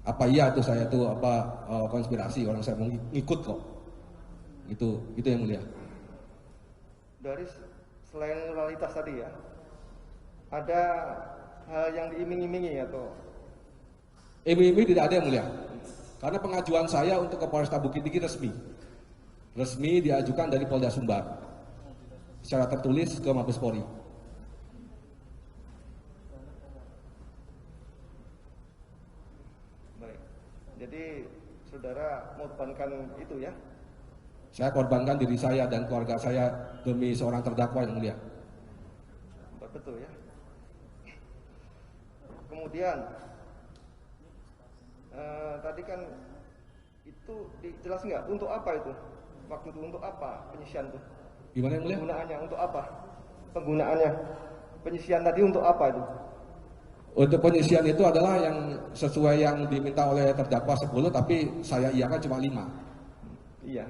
Apa iya itu saya itu konspirasi, orang saya mau ngikut kok. Itu yang mulia. Dari selain loyalitas tadi ya, ada hal yang diiming-imingi atau? Iming-iming tidak ada yang mulia. Karena pengajuan saya untuk ke Polresta Bukit Tinggi resmi diajukan dari Polda Sumbar secara tertulis ke Mabes Polri. Baik. Jadi saudara mengorbankan itu ya? Saya korbankan diri saya dan keluarga saya demi seorang terdakwa yang mulia. Betul ya. Kemudian tadi kan itu jelas nggak untuk apa itu? Waktu itu untuk apa penyisian itu? Gimana yang mulia? Penggunaannya untuk apa? Penggunaannya penyisian tadi untuk apa itu? Untuk penyisian itu adalah yang sesuai yang diminta oleh terdakwa 10, tapi saya iakan cuma 5. Iya.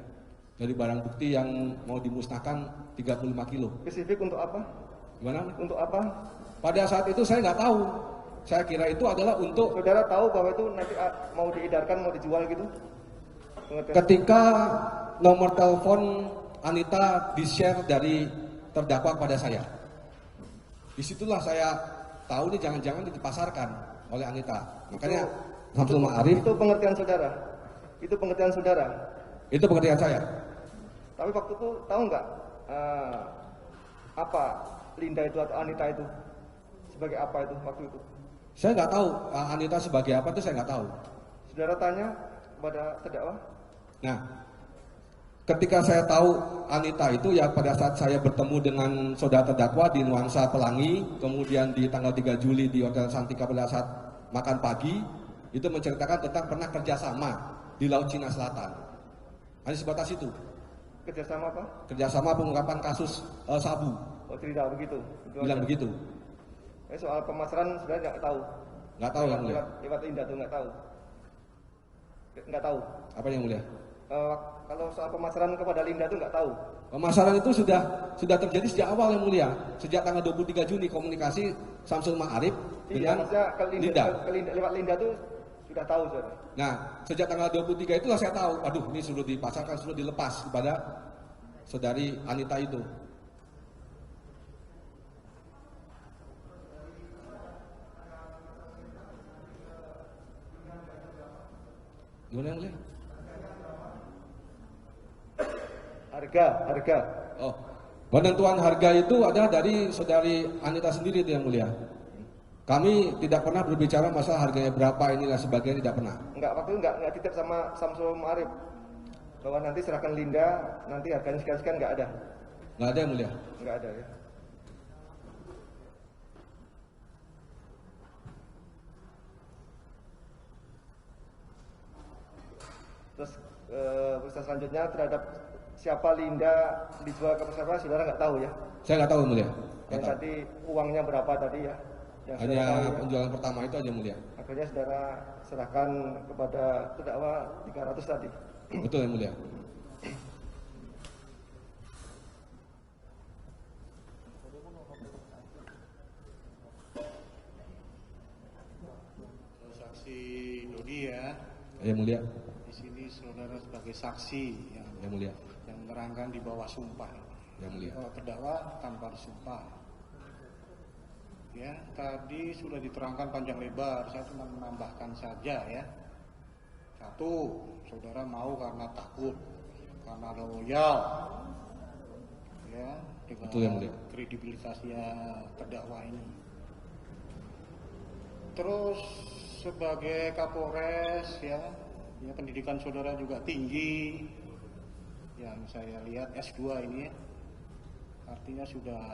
Dari barang bukti yang mau dimusnahkan 35 kilo. Spesifik untuk apa? Gimana? Untuk apa? Pada saat itu saya nggak tahu. Saya kira itu adalah untuk... Saudara tahu bahwa itu nanti mau diedarkan, mau dijual gitu? Ketika nomor telepon Anita di-share dari terdakwa kepada saya. Disitulah saya tahu nih jangan-jangan dipasarkan oleh Anita. Makanya Samsul Ma'arif... Itu pengertian saudara? Itu pengertian saudara? Itu pengertian saya. Tapi waktu itu tahu nggak apa Linda itu atau Anita itu sebagai apa itu waktu itu? Saya nggak tahu Anita sebagai apa itu saya nggak tahu. Saudara tanya kepada terdakwa? Nah, ketika saya tahu Anita itu ya pada saat saya bertemu dengan saudara terdakwa di Nuansa Pelangi, kemudian di tanggal 3 Juli di Hotel Santika pada saat makan pagi, itu menceritakan tentang pernah kerjasama di Laut Cina Selatan. Hanya sebatas itu. Kerjasama apa? Kerjasama pengungkapan kasus sabu. Oh tidak begitu. Bilang begitu. Soal pemasaran sudah nggak tahu. Nggak tahu yang mulia. Lewat Linda tuh nggak tahu. Nggak tahu. Apa yang mulia? Kalau soal pemasaran kepada Linda tuh nggak tahu. Pemasaran itu sudah terjadi sejak awal yang mulia. Sejak tanggal 23 Juni komunikasi Samsul Ma'arif dengan Linda. Lewat Linda tuh sudah tahu saudara. Nah, sejak tanggal 23 itulah saya tahu, aduh ini sudah dipasarkan, sudah dilepas kepada saudari Anita itu. Gimana yang mulia? Harga. Oh, penentuan harga itu ada dari saudari Anita sendiri itu yang mulia. Kami tidak pernah berbicara masalah harganya berapa ini dan sebagainya, tidak pernah. Waktu itu enggak titip sama Samsul Ma'arif bahwa nanti serahkan Linda, nanti harganya sekian-sekian, enggak ada. Enggak ada yang mulia. Enggak ada ya. Terus proses selanjutnya terhadap siapa Linda dijual ke siapa, saudara nggak tahu ya? Saya nggak tahu yang mulia. Yang tadi uangnya berapa tadi ya? Yang hanya penjualan pertama itu aja mulia. Akhirnya saudara serahkan kepada terdakwa 300 tadi. Betul yang mulia. Saksi Dodi ya. Yang mulia. Di sini saudara sebagai saksi yang mulia. Yang menerangkan di bawah sumpah. Yang mulia. Kalau terdakwa tanpa disumpah. Ya, tadi sudah diterangkan panjang lebar, saya cuma menambahkan saja ya. Satu, saudara mau karena takut, karena loyal, ya, dengan kredibilitasnya terdakwa ini. Terus sebagai Kapolres ya pendidikan saudara juga tinggi, yang saya lihat S2 ini, artinya sudah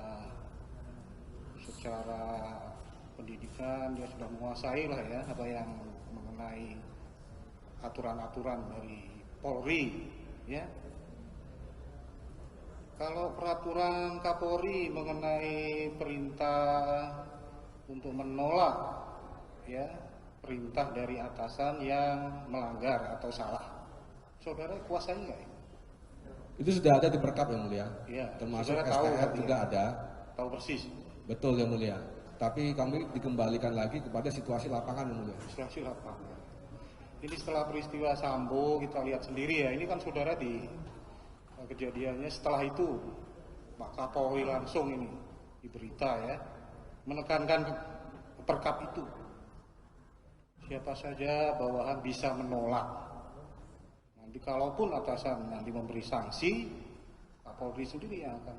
secara pendidikan dia sudah menguasai lah ya apa yang mengenai aturan-aturan dari Polri ya. Kalau peraturan Kapolri mengenai perintah untuk menolak ya perintah dari atasan yang melanggar atau salah, saudara kuasai nggak? Itu sudah ada di perkap yang mulia. Ya, termasuk STR juga ada. Tahu persis. Betul yang mulia. Tapi kami dikembalikan lagi kepada situasi lapangan yang mulia. Situasi lapangan. Ini setelah peristiwa Sambo kita lihat sendiri ya, ini kan saudara di kejadiannya setelah itu Pak Kapolri langsung ini di berita ya, menekankan perkap itu. Siapa saja bawahan bisa menolak. Nanti kalaupun atasan nanti memberi sanksi, Kapolri sendiri yang akan.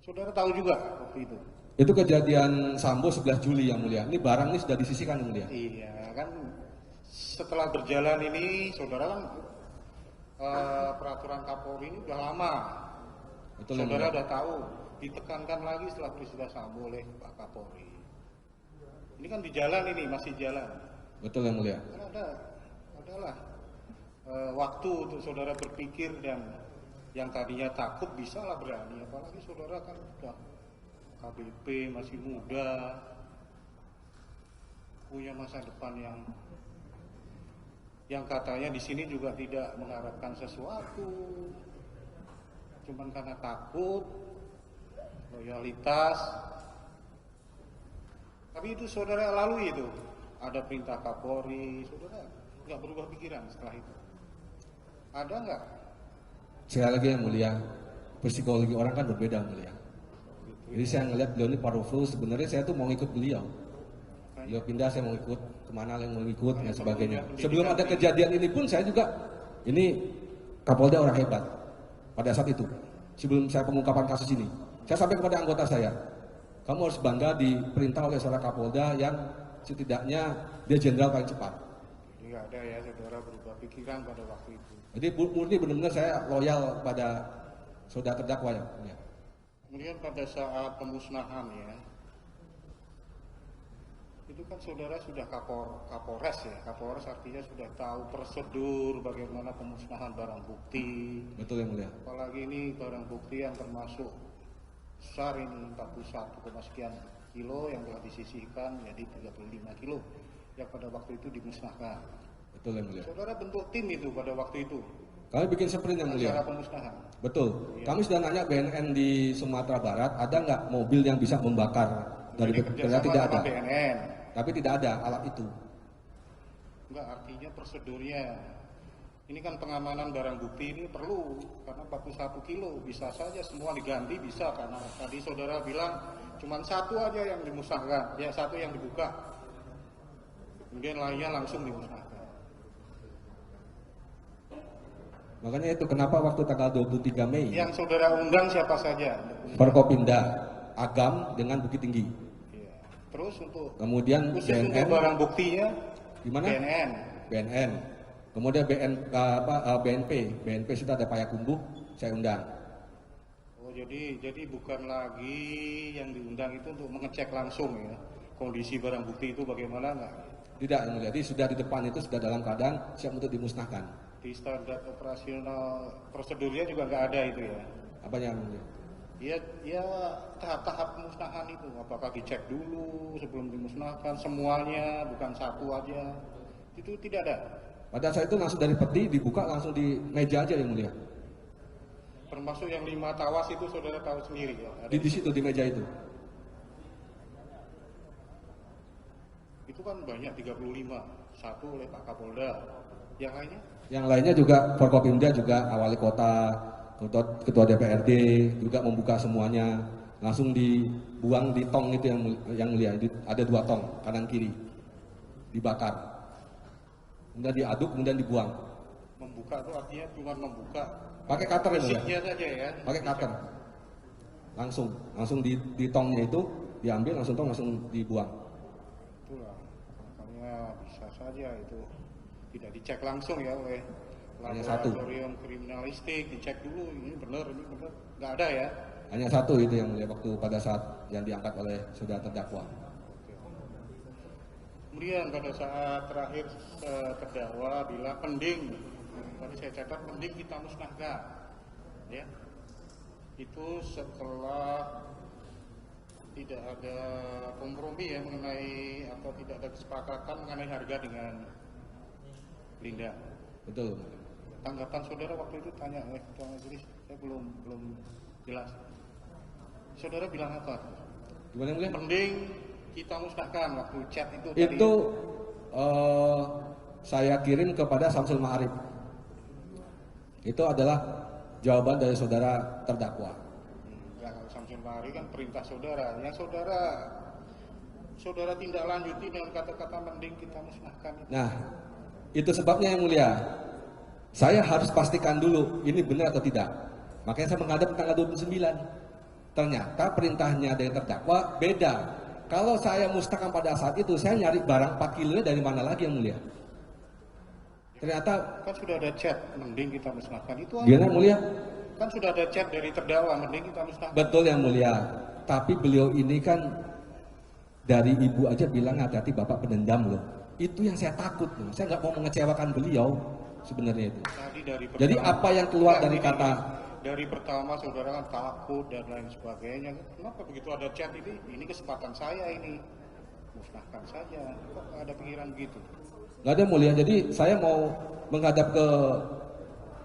Saudara tahu juga waktu itu. Itu kejadian Sambo 11 Juli yang mulia. Ini barang ini sudah disisihkan yang mulia. Iya kan, setelah berjalan ini saudara kan peraturan Kapolri ini udah lama. Betul, saudara udah tahu, ditekankan lagi setelah peristiwa Sambo oleh Pak Kapolri. Ini kan di jalan ini, masih jalan. Betul yang mulia. Kan adalah waktu untuk saudara berpikir, dan yang tadinya takut bisa lah berani. Apalagi saudara kan udah KBP, masih muda, punya masa depan yang katanya di sini juga tidak mengharapkan sesuatu, cuman karena takut, loyalitas. Tapi itu saudara lalui itu, ada perintah Kapolri, saudara nggak berubah pikiran setelah itu? Ada nggak? Sekali lagi yang mulia, psikologi orang kan berbeda yang mulia. Jadi saya ngeliat beliau ini powerful, sebenarnya saya tuh mau ikut beliau. Beliau pindah, saya mau ikut, kemana yang mau ikut, dan sebagainya. Sebelum ada kejadian ini pun saya juga, ini Kapolda orang hebat. Pada saat itu, sebelum saya pengungkapan kasus ini, saya sampai kepada anggota saya, kamu harus bangga diperintah oleh seorang Kapolda yang setidaknya dia jenderal paling cepat. Jadi nggak ada ya saudara berubah pikiran pada waktu itu. Jadi murni benar-benar saya loyal pada saudara terdakwa ya. Kemudian pada saat pemusnahan ya, itu kan saudara sudah Kapolres ya. Kapolres artinya sudah tahu prosedur bagaimana pemusnahan barang bukti. Betul yang mulia. Apalagi ini barang bukti yang termasuk besar ini, 41, sekian kilo yang telah disisihkan jadi 35 kilo yang pada waktu itu dimusnahkan. Betul yang mulia. Saudara bentuk tim itu pada waktu itu. Kami bikin sprint yang mulia. Acara pemusnahan. Betul. Iya. Kami sudah nanya BNN di Sumatera Barat, ada nggak mobil yang bisa membakar dari kerjasama tidak ada. sama BNN. Tapi tidak ada alat itu. Enggak, artinya prosedurnya. Ini kan pengamanan barang bukti ini perlu, karena 41 kilo bisa saja semua diganti, bisa, karena tadi saudara bilang cuma satu aja yang dimusnahkan, ya satu yang dibuka, kemudian lainnya langsung dimusnahkan. Makanya itu kenapa waktu tanggal 23 Mei Yang saudara undang siapa saja? Forkopimda, Agam dengan Bukit Tinggi. Ya. Terus untuk Kemudian khusus BNN, untuk barang buktinya gimana? BNN. Kemudian BNP sudah ada Payakumbuh, saya undang. Oh jadi bukan lagi yang diundang itu untuk mengecek langsung ya kondisi barang bukti itu bagaimana enggak? Tidak, yang mulia. Jadi sudah di depan itu sudah dalam keadaan siap untuk dimusnahkan. Di standar operasional prosedurnya juga nggak ada itu ya? Apanya yang mulia? Ya tahap-tahap pemusnahan itu, apakah dicek dulu sebelum dimusnahkan semuanya, bukan satu aja, itu tidak ada. Pada saat itu langsung dari peti dibuka langsung di meja aja yang mulia. Termasuk yang 5 tawas itu saudara tahu sendiri ya? Di situ di meja itu. Itu kan banyak 35, satu oleh Pak Kapolda, yang lainnya? Yang lainnya juga Forkopimda juga wali kota, ketua DPRD juga membuka semuanya, langsung dibuang di tong itu yang mulia. Ada 2 tong kanan kiri dibakar, kemudian diaduk kemudian dibuang. Membuka itu artinya cuma membuka Pakai cutter ya mulia. fisiknya saja ya? Pakai cutter, langsung di tongnya itu diambil langsung dibuang. Itulah makanya bisa saja itu tidak dicek langsung ya oleh Hanya satu. laboratorium kriminalistik, dicek dulu ini benar, nggak ada ya? Hanya satu itu yang mulia waktu pada saat yang diangkat oleh saudara terdakwa. Kemudian pada saat terakhir terdakwa bilang mending, tadi saya catat mending kita musnahkan, ya. Itu setelah tidak ada kompromi ya mengenai atau tidak ada kesepakatan mengenai harga dengan Linda. Betul. Tanggapan saudara waktu itu tanya oleh ketua majelis, saya belum jelas. Saudara bilang apa? Gimana yang mulia? Mending kita musnahkan waktu chat itu. Itu saya kirim kepada Samsul Ma'arif. Itu adalah jawaban dari saudara terdakwa. Ya, kalau Samsul Ma'arif kan perintah saudara. Yang saudara tindak lanjuti dengan kata-kata mending kita musnahkan. Nah, itu sebabnya yang mulia. Saya harus pastikan dulu ini benar atau tidak. Makanya saya menghadap tanggal 29. Ternyata perintahnya dari terdakwa beda. Kalau saya musnahkan pada saat itu, saya nyari barang 4 kilo dari mana lagi yang mulia? Ternyata Kan sudah ada chat mending kita musnahkan itu. dia yang mulia. Kan sudah ada chat dari terdakwa mending kita musnahkan. Betul yang mulia. Tapi beliau ini kan dari ibu aja bilang hati-hati bapak pendendam loh. Itu yang saya takut loh. Saya nggak mau mengecewakan beliau sebenarnya itu. Tadi dari Jadi apa yang keluar dari kata dari pertama saudara kan takut dan lain sebagainya. Kenapa begitu ada chat ini kesempatan saya ini musnahkan saja. Kok ada pikiran begitu? nggak ada mulia. Jadi saya mau menghadap ke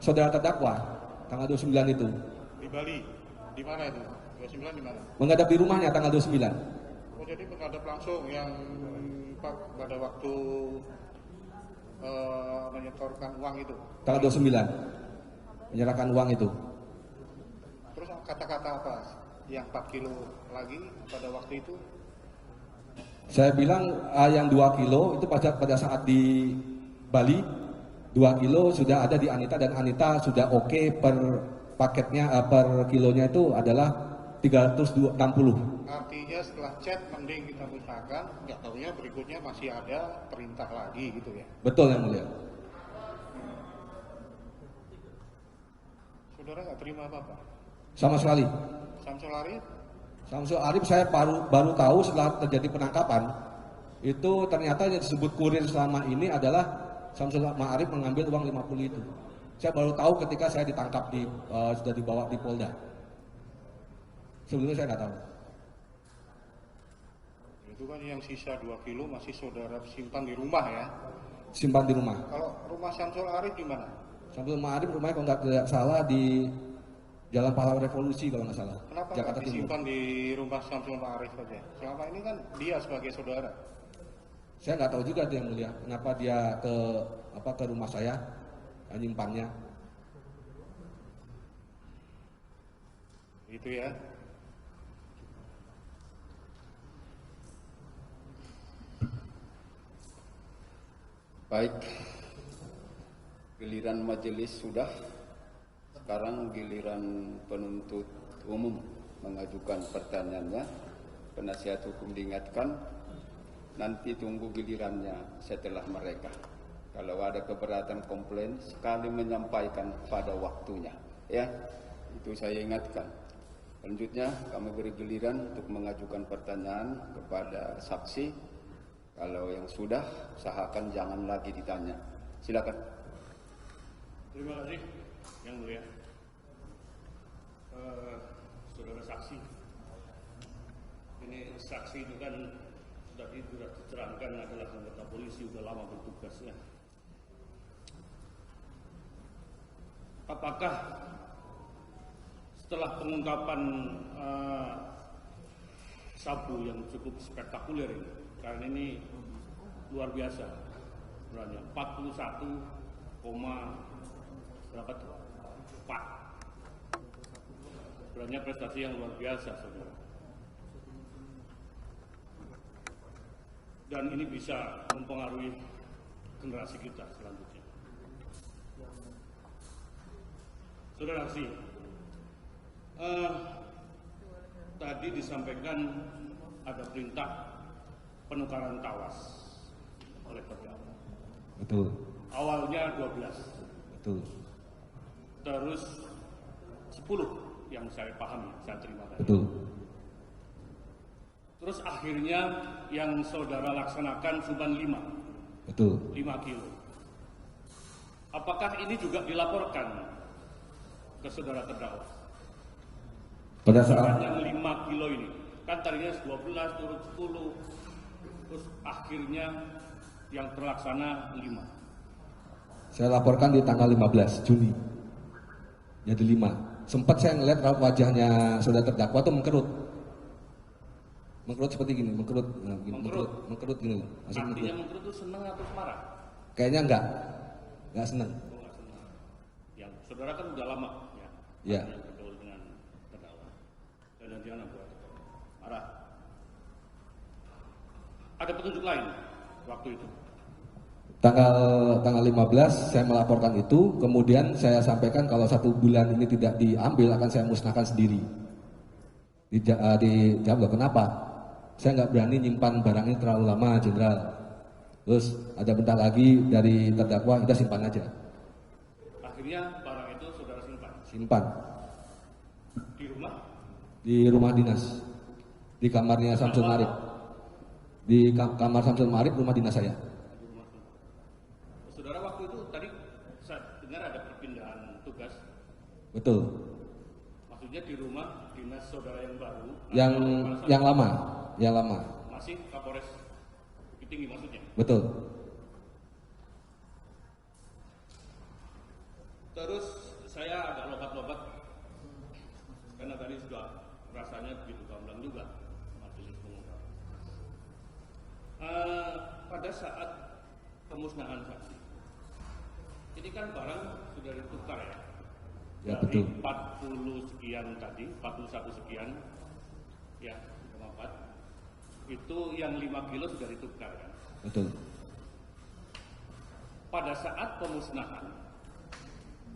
saudara terdakwa tanggal 29 itu. Di Bali, di mana itu? 29 di mana? Menghadap di rumahnya tanggal 29. Oh jadi menghadap langsung yang pada waktu menyetorkan uang itu. Tanggal 29. Menyerahkan uang itu. Terus kata-kata apa? Yang 4 kilo lagi pada waktu itu? Saya bilang yang 2 kilo itu pada saat di Bali 2 kilo sudah ada di Anita dan Anita sudah oke per paketnya per kilonya itu adalah 360. Artinya setelah chat mending kita musnahkan, nggak tahunya berikutnya masih ada perintah lagi gitu ya? Betul yang mulia. Saudara nggak terima apa-apa? Sama sekali. Samsul Arif? Samsul Arif saya baru tahu setelah terjadi penangkapan itu ternyata yang disebut kurir selama ini adalah Samsul Ma'arif mengambil uang 50 itu. Saya baru tahu ketika saya ditangkap sudah dibawa di Polda. Sebelumnya saya nggak tahu. Itu kan yang sisa 2 kilo masih saudara simpan di rumah ya? Simpan di rumah. Kalau rumah Samsul Arif di mana? Samsul Ma'arif rumahnya kalau nggak salah di Jalan Pahlawan Revolusi kalau nggak salah. Kenapa Jakarta nggak disimpan di rumah Samsul Ma'arif saja? Selama ini kan dia sebagai saudara. Saya nggak tahu juga tuh yang mulia, kenapa dia ke rumah saya nyimpannya. Itu ya. Baik, giliran majelis sudah, sekarang giliran penuntut umum mengajukan pertanyaannya. Penasihat hukum diingatkan, nanti tunggu gilirannya setelah mereka. Kalau ada keberatan komplain, sekali menyampaikan pada waktunya. Ya, itu saya ingatkan. Selanjutnya kami beri giliran untuk mengajukan pertanyaan kepada saksi. Kalau yang sudah, usahakan jangan lagi ditanya. Silakan. Terima kasih, Yang Mulia. Saudara saksi, ini saksi itu kan sudah diterangkan adalah anggota polisi, sudah lama bertugasnya. Apakah setelah pengungkapan sabu yang cukup spektakuler ini, karena ini luar biasa, sebenarnya 41, berapa tuh? 4. Sebenarnya prestasi yang luar biasa, saudara. Dan ini bisa mempengaruhi generasi kita selanjutnya. Saudara saksi, tadi disampaikan ada perintah penukaran tawas oleh terdakwa. Betul. Awalnya 12. Betul. Terus 10 yang saya pahami, saya terima tadi. Betul. Terus akhirnya yang saudara laksanakan cuma 5. Betul. 5 kilo. Apakah ini juga dilaporkan ke saudara terdakwa? Pada saat Yang 5 kilo ini, kan tadinya 12 turun 10, terus akhirnya yang terlaksana 5. saya laporkan di tanggal 15 Juni. Jadi 5. Sempat saya ngeliat wajahnya saudara terdakwa tuh mengkerut. Mengkerut seperti gini, mengkerut gini. Artinya mengkerut itu senang atau marah? Kayaknya nggak senang. Oh, nggak senang. Yang saudara kan udah lama ya. Ya. Bergaul dengan terdakwa. Dan jangan buat marah. Ada petunjuk lain waktu itu. Tanggal 15 saya melaporkan itu, kemudian saya sampaikan kalau 1 bulan ini tidak diambil akan saya musnahkan sendiri. Dijawab, kenapa? Saya nggak berani nyimpan barang ini terlalu lama, Jenderal. Terus ada bentar lagi dari terdakwa, kita simpan aja. Akhirnya barang itu saudara simpan. Simpan Di rumah? di rumah dinas, di kamarnya Samsul Marif. Di kamar Samsul Marif, rumah dinas saya. Di rumah. Saudara waktu itu tadi saya dengar ada perpindahan tugas. Betul. Maksudnya di rumah dinas saudara yang baru. Yang lama. Masih Kapolres Bukit Tinggi maksudnya. Betul. Terus saya agak lobat-lobat karena tadi sudah rasanya begitu gamblang juga majelis mengungkap. Pada saat pemusnahan saksi, ini kan barang sudah ditukar ya. Ya, Dari betul. 40 sekian tadi, 41 sekian, ya 54. Itu yang 5 kilo sudah ditukar kan. Betul. Pada saat pemusnahan,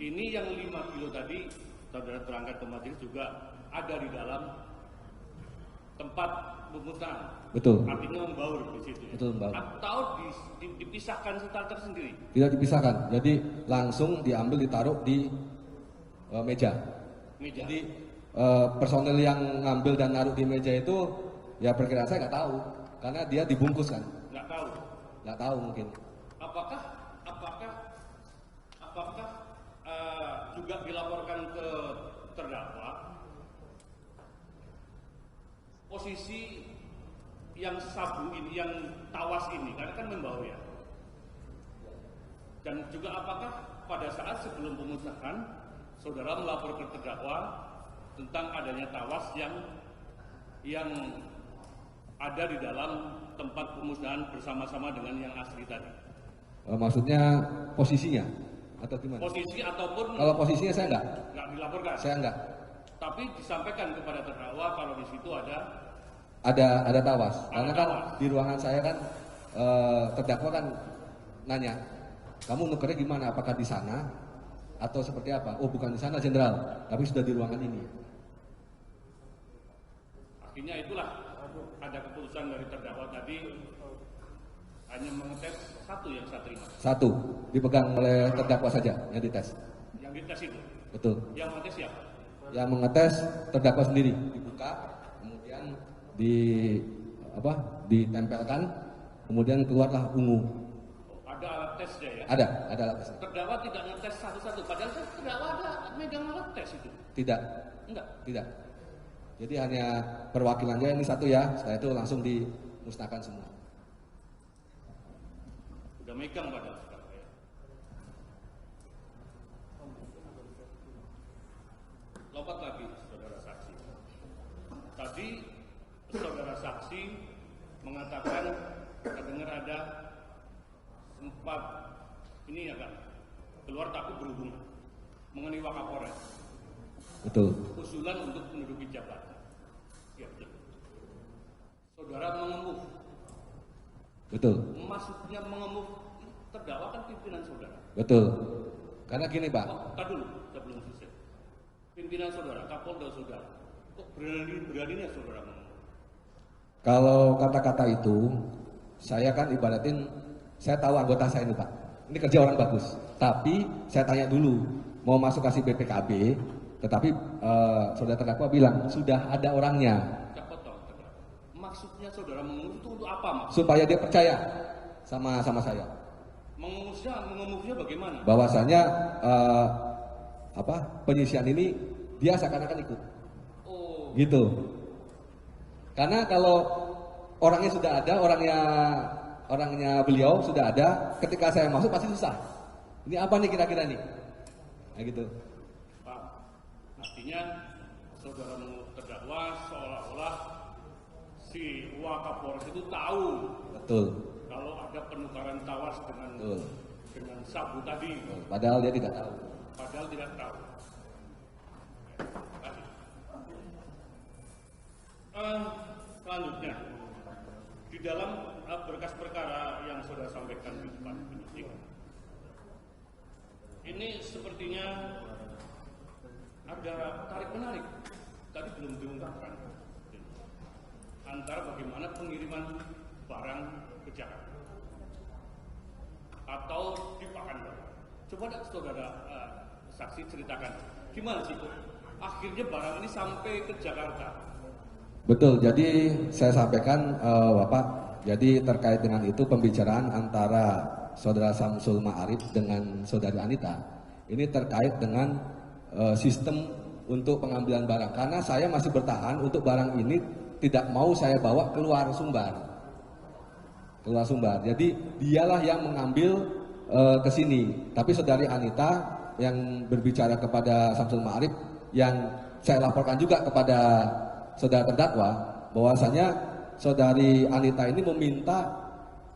ini yang 5 kilo tadi, saudara terangkat ke majelis juga ada di dalam tempat pemusnahan. Betul. Artinya membaur di situ. Ya? Betul, membaur. Atau dipisahkan starter sendiri. Tidak dipisahkan, jadi langsung diambil ditaruh di meja. Meja. Jadi personel yang ngambil dan naruh di meja itu ya perkiraan saya nggak tahu, karena dia dibungkus kan. Nggak tahu mungkin. Apakah juga dilaporkan ke terdakwa posisi yang sabu ini, yang tawas ini, karena kan membawa ya. Dan juga apakah pada saat sebelum pemusnahan saudara melapor ke terdakwa tentang adanya tawas yang ada di dalam tempat pemusnahan bersama-sama dengan yang asli tadi? Maksudnya posisinya atau gimana? Posisi ataupun Kalau posisinya saya nggak dilaporkan. saya enggak. Tapi disampaikan kepada terdakwa kalau di situ ada Ada tawas, karena kan tawas. di ruangan saya kan terdakwa kan nanya, kamu nukernya gimana? Apakah di sana atau seperti apa? Oh bukan di sana Jenderal, tapi sudah di ruangan ini. akhirnya itulah ada keputusan dari terdakwa tadi hanya mengetes satu yang saya terima. Satu dipegang oleh terdakwa saja yang dites. Yang dites itu. Betul. Yang mengetes siapa? Yang mengetes terdakwa sendiri, dibuka, kemudian ditempelkan, kemudian keluarlah ungu. Ada alat tesnya ya? Ada alat tes. Terdakwa tidak ngetes satu-satu, padahal kan terdakwa ada megang alat tes itu. Tidak, Enggak. Jadi hanya perwakilannya ini satu ya, setelah itu langsung dimusnahkan semua. Udah megang padahal sekarang ya. Lompat lagi saudara saksi. Tadi saudara saksi mengatakan terdengar ada sempat ini ya kan keluar takut berhubungan mengenai Wakapolres. Betul. Usulan untuk menduduki jabatan. Ya, betul. Saudara mengemuh. Betul. Maksudnya mengemuh terdakwa kan pimpinan saudara. Betul. Karena gini Pak. Tar dulu sebelum selesai. Pimpinan saudara, Kapolda saudara. Kok beraninya saudara mengemuh? Kalau kata-kata itu, saya kan ibaratin, saya tahu anggota saya ini Pak. Ini kerja orang bagus. Tapi saya tanya dulu, mau masuk kasih BPKB, tetapi saudara terdakwa bilang sudah ada orangnya. Potong terdakwa. Maksudnya saudara mengemuh itu untuk apa maksudnya? Supaya dia percaya sama saya. Mengemuhnya bagaimana? Bahwasanya penyisian ini dia seakan-akan ikut. Oh, Gitu. Karena kalau orangnya sudah ada, orangnya beliau sudah ada, ketika saya masuk pasti susah. Ini apa nih kira-kira nih? Nah gitu. Pak, artinya saudara terdakwa seolah-olah si Wakapolres itu tahu Betul. kalau ada penukaran tawas dengan Betul. dengan sabu tadi, Padahal dia tidak tahu. padahal tidak tahu. Selanjutnya, di dalam berkas perkara yang saudara sampaikan di depan penyidik, ini sepertinya ada tarik menarik, tadi belum diungkapkan, antara bagaimana pengiriman barang ke Jakarta atau di Pekanbaru. Coba saudara saksi ceritakan, gimana sih kok akhirnya barang ini sampai ke Jakarta? Betul, jadi saya sampaikan Bapak, jadi terkait dengan itu pembicaraan antara Saudara Samsul Ma'arif dengan Saudari Anita, ini terkait dengan sistem untuk pengambilan barang. Karena saya masih bertahan untuk barang ini tidak mau saya bawa keluar Sumbar. Keluar Sumbar, jadi dialah yang mengambil ke sini. Tapi Saudari Anita yang berbicara kepada Samsul Ma'arif, yang saya laporkan juga kepada saudara terdakwa, bahwasanya Saudari Anita ini meminta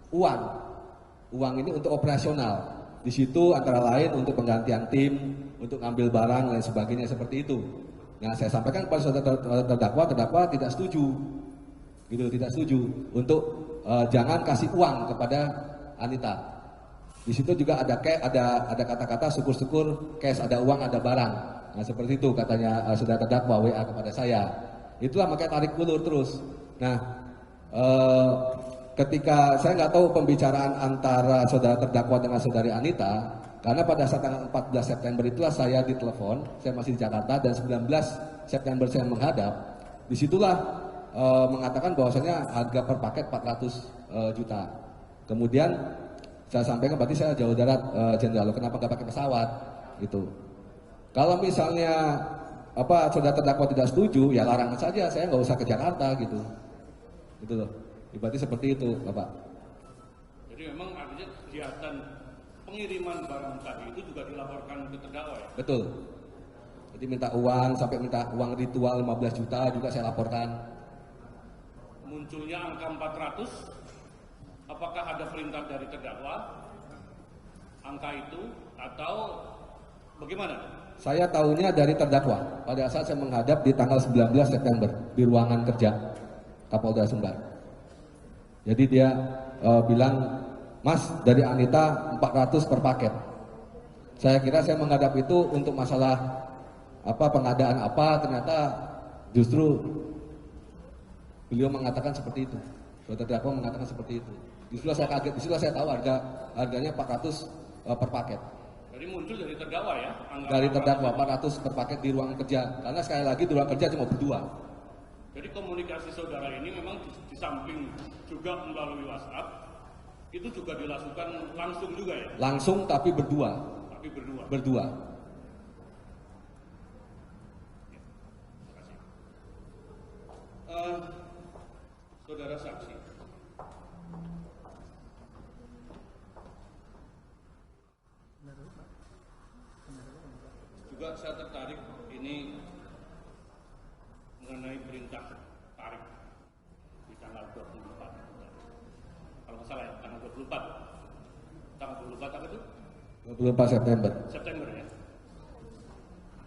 uang ini untuk operasional. Di situ antara lain untuk penggantian tim, untuk ngambil barang dan sebagainya seperti itu. Nah, saya sampaikan kepada saudara terdakwa tidak setuju, gitu, tidak setuju untuk jangan kasih uang kepada Anita. Di situ juga ada kata-kata syukur-syukur cash, ada uang, ada barang. Nah, seperti itu katanya saudara terdakwa WA kepada saya. Itulah makanya tarik ulur terus. Nah, ketika saya nggak tahu pembicaraan antara saudara terdakwa dengan saudari Anita, karena pada saat tanggal 14 September itulah saya ditelepon, saya masih di Jakarta, dan 19 September saya menghadap. Disitulah mengatakan bahwasanya harga per paket 400 juta. Kemudian saya sampaikan, berarti saya jauh darat jenderal, kenapa nggak pakai pesawat? Gitu. Kalau misalnya saudara terdakwa tidak setuju, ya larangan saja, saya nggak usah ke Jakarta gitu. Gitu loh. Berarti seperti itu, Bapak. Jadi memang artinya kegiatan pengiriman barang tadi itu juga dilaporkan ke terdakwa ya? Betul. Jadi minta uang, sampai minta uang ritual 15 juta juga saya laporkan. Munculnya angka 400, apakah ada perintah dari terdakwa angka itu atau bagaimana? Saya tahunya dari terdakwa pada saat saya menghadap di tanggal 19 September di ruangan kerja Kapolda Sumbar. Jadi dia bilang, Mas, dari Anita 400 per paket. Saya kira saya menghadap itu untuk masalah pengadaan ternyata justru beliau mengatakan seperti itu. Terdakwa mengatakan seperti itu. Disitulah saya kaget, disitulah saya tahu harganya 400 per paket. Jadi muncul dari terdakwa ya? Dari terdakwa 400 per paket di ruang kerja. Karena sekali lagi di ruang kerja cuma berdua. Jadi komunikasi saudara ini memang di samping juga melalui WhatsApp, itu juga dilakukan langsung juga ya? Langsung tapi berdua. Tapi berdua. Berdua. Saudara saksi, juga saya tertarik ini mengenai perintah tarik di tanggal 24. Kalau nggak salah ya, tanggal 24. Tanggal 24 apa itu? 24 September. September ya.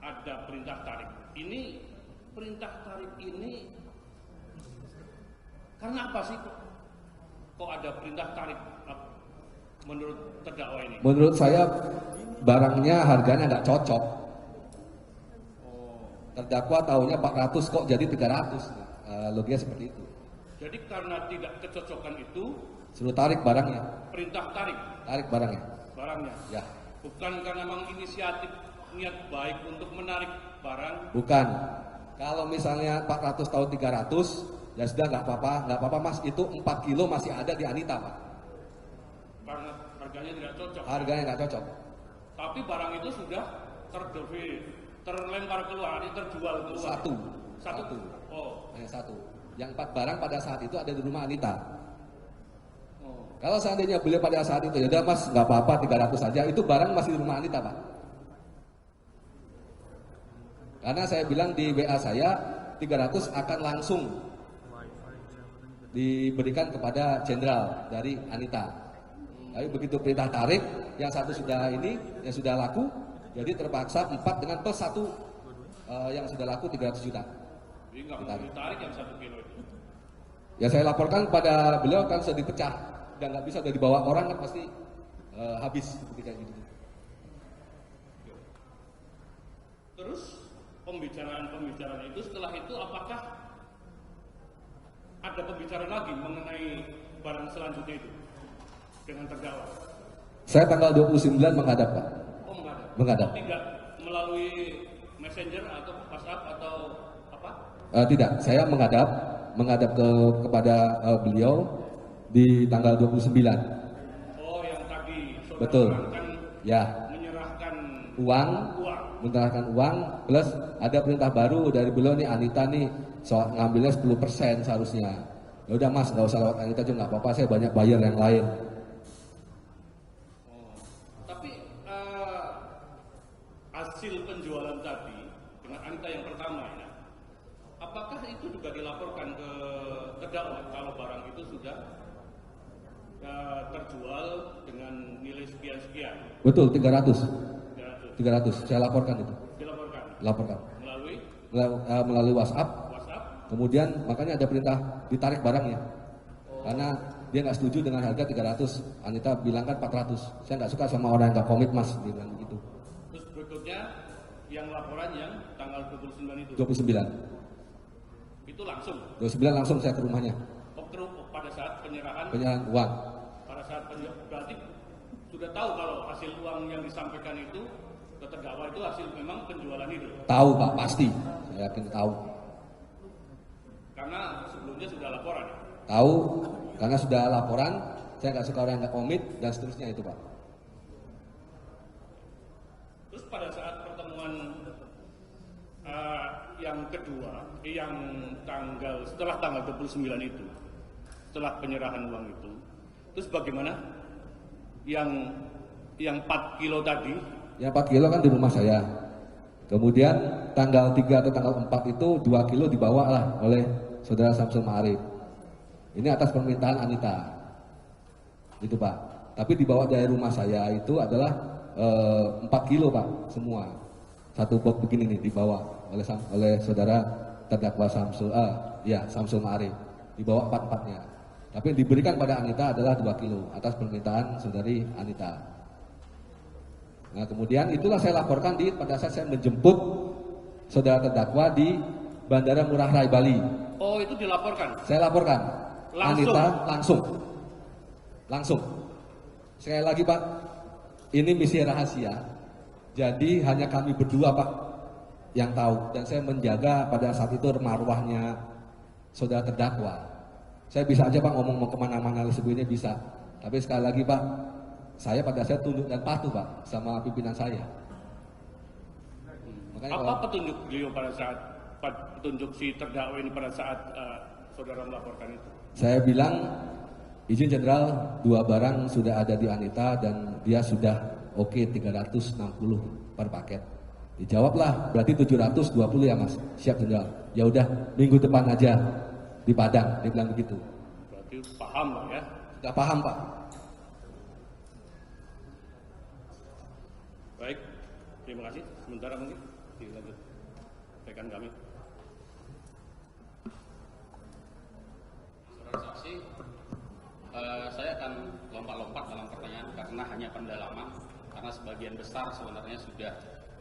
Ada perintah tarik. Ini perintah tarik ini karena apa sih kok ada perintah tarik menurut terdakwa ini? Menurut saya barangnya harganya nggak cocok. Terdakwa tahunya 400 kok jadi 300. Logiknya seperti itu. Jadi karena tidak kecocokan itu, suruh tarik barangnya. perintah tarik Tarik barangnya. barangnya. Ya. Bukan karena memang inisiatif niat baik untuk menarik barang. Bukan. Kalau misalnya 400 tahun 300, ya sudah nggak apa-apa Mas, itu 4 kilo masih ada di Anita Pak. Karena harganya tidak cocok. Harganya nggak cocok. Tapi barang itu sudah terlempar keluar, terjual keluar. Satu. Oh. Hanya satu. Yang 4 barang pada saat itu ada di rumah Anita. Oh. Kalau seandainya beliau pada saat itu, ya udah Mas, nggak apa-apa 300 saja, itu barang masih di rumah Anita Pak. Karena saya bilang di WA saya 300 akan langsung diberikan kepada jenderal dari Anita. Tapi begitu perintah tarik, yang satu sudah ini, yang sudah laku, jadi terpaksa 4 dengan plus 1 yang sudah laku 300 juta. Jadi nggak mau ditarik yang 1 kilo itu. Ya saya laporkan pada beliau kan sudah dipecah dan nggak bisa udah dibawa orang kan pasti habis ketika gitu. Terus pembicaraan itu setelah itu apakah ada pembicaraan lagi mengenai barang selanjutnya itu dengan terdakwa? Saya tanggal 29 menghadap Pak. Oh menghadap. Menghadap. Oh, tidak melalui messenger atau WhatsApp atau apa? Tidak, saya menghadap kepada beliau di tanggal 29. Oh yang tadi saudara Betul. terangkan Ya. Menyerahkan uang plus ada perintah baru dari beliau nih Anita nih soal ngambilnya 10% seharusnya. Ya udah Mas, nggak usah lewat Anita juga nggak apa-apa, saya banyak bayar yang lain. Oh. Tapi hasil penjualan tadi dengan Anita yang pertama ya, apakah itu juga dilaporkan ke terdakwa kalau barang itu sudah terjual dengan nilai sekian-sekian? Betul, 300. Saya laporkan itu. Laporkan. Melalui WhatsApp. Kemudian makanya ada perintah ditarik barangnya. Karena dia nggak setuju dengan harga 300. Anita bilang kan 400. Saya nggak suka sama orang yang nggak komit Mas, dia bilang begitu. Terus berikutnya yang laporan yang tanggal 29 itu. 29. Itu langsung. 29 langsung saya ke rumahnya. Pada saat penyerahan Uang. Pada saat berarti sudah tahu kalau hasil uang yang disampaikan itu ke terdakwa itu hasil memang penjualan itu. Tahu Pak, pasti. Saya yakin tahu. Karena sebelumnya sudah laporan. Tahu, karena sudah laporan. Saya nggak suka orang yang nggak komit dan seterusnya itu Pak. Terus pada saat pertemuan yang kedua, yang setelah tanggal 29 itu, setelah penyerahan uang itu, terus bagaimana? Yang 4 kilo tadi? Yang 4 kilo kan di rumah saya. Kemudian tanggal 3 atau tanggal 4 itu 2 kilo dibawa lah oleh saudara Samsul Ma'arif. Ini atas permintaan Anita. Itu Pak. Tapi dibawa dari rumah saya itu adalah 4 kilo Pak, semua. Satu box begini nih dibawa oleh saudara terdakwa Samsul Ma'arif. Dibawa 4-4-nya. Tapi yang diberikan pada Anita adalah 2 kilo atas permintaan saudari Anita. Nah kemudian itulah saya laporkan pada saat saya menjemput saudara terdakwa di Bandara Ngurah Rai Bali. Oh itu dilaporkan? Saya laporkan. Langsung? Anita langsung. Sekali lagi Pak, ini misi rahasia. Jadi hanya kami berdua Pak yang tahu. Dan saya menjaga pada saat itu marwahnya saudara terdakwa. Saya bisa aja Pak ngomong mau kemana-mana sebelumnya bisa. Tapi sekali lagi Pak, saya tunduk dan patuh Pak sama pimpinan saya. Makanya apa petunjuk beliau petunjuk si terdakwa ini pada saat saudara melaporkan itu? Saya bilang izin jenderal 2 barang sudah ada di Anita dan dia sudah oke 360 per paket. Dijawablah berarti 720 ya Mas. Siap jenderal. Ya udah minggu depan aja di Padang, dia bilang begitu. Berarti paham lah ya? Sudah paham Pak. Baik, terima kasih. Sementara mungkin dilanjut rekan kami. Saudara saksi, saya akan lompat-lompat dalam pertanyaan karena hanya pendalaman, karena sebagian besar sebenarnya sudah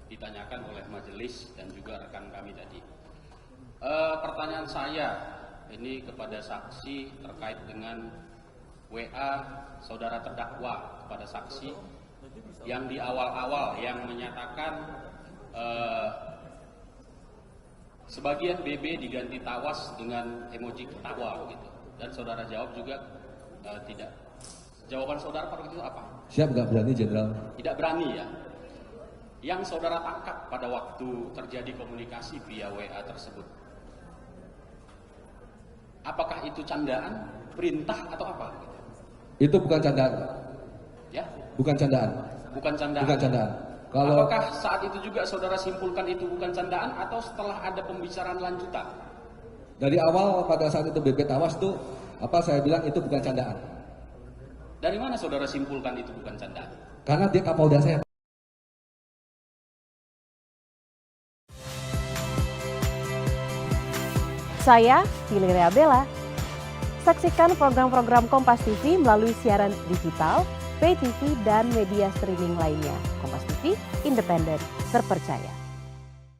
ditanyakan oleh majelis dan juga rekan kami tadi. Pertanyaan saya ini kepada saksi terkait dengan WA saudara terdakwa kepada saksi yang di awal-awal yang menyatakan sebagian BB diganti tawas dengan emoji ketawa gitu, dan saudara jawab juga tidak. Jawaban saudara pada waktu itu apa? Siap nggak berani jenderal? Tidak berani ya. Yang saudara tangkap pada waktu terjadi komunikasi via WA tersebut, apakah itu candaan, perintah atau apa? Itu bukan candaan. Ya? Bukan candaan. Bukan candaan. Bukan candaan. Kalau apakah saat itu juga saudara simpulkan itu bukan candaan atau setelah ada pembicaraan lanjutan? dari awal pada saat itu BP tawas tuh saya bilang itu bukan candaan. Dari mana saudara simpulkan itu bukan candaan? Karena dia Kapolda saya. Saya Fili Reabella. Saksikan program-program Kompas TV melalui siaran digital, pay TV, dan media streaming lainnya. Kompas TV, independen, terpercaya.